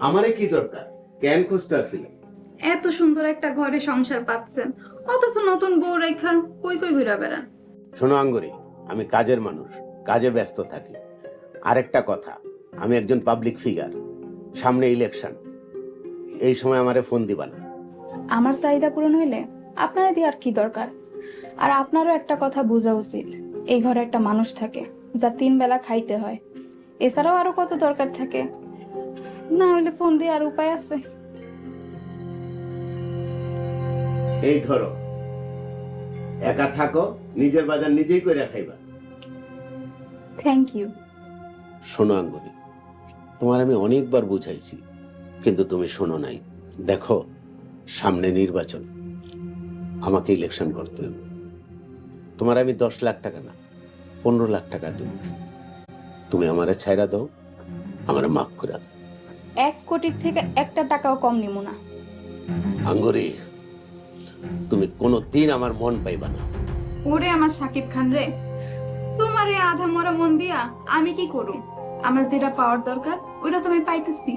আমারে কি দরকার? কেন খুঁজতে আসছিলেন? এত সুন্দর একটা ঘরে সংসার পাচ্ছেন, অথচ নতুন বউ রেখা কই কই ঘুরা বেড়ান। শোনো আঙ্গুরি, আমি কাজের মানুষ, কাজে ব্যস্ত থাকি। আরেকটা কথা, আমি একজন পাবলিক ফিগার, সামনে ইলেকশন, এই সময় আমারে ফোন দিবা না। আমার চাহিদা পূরণ হইলে আপনারা দিয়ে আর কি দরকার। আর আপনারও একটা কথা বোঝা উচিত, এই ঘরে একটা মানুষ থাকে যা 3 বেলা খাইতে হয়। এছাড়াও আরো কত দরকার থাকে, না হলে ফোন দিয়ে আর উপায় আছে? এই ধরো, একা থাকো, নিজের বাজার নিজেই করে খাইবা। Thank you. শোনো আঙ্গুরি, তোমার আমি অনেকবার বুঝাইছি, কিন্তু তুমি শোনো নাই। দেখো, সামনে নির্বাচন, আমাকে ইলেকশন করতে হবে। তোমার আমি 10 লাখ টাকা না 15 লাখ টাকা দেব, তুমি আমারে ছাইরা দাও, আমারে মাফ করে দাও। 1 কোটির থেকে একটা টাকাও কম নিব না। আঙ্গুরি, তুমি কোনোদিন আমার মন পাইবা না। ওরে আমার সাকিব খান রে, তোমার এই আধা মরা মন দিয়া আমি কি করুম? আমার যেটা পাওয়ার দরকার ওইটা তো আমি পাইতেছি।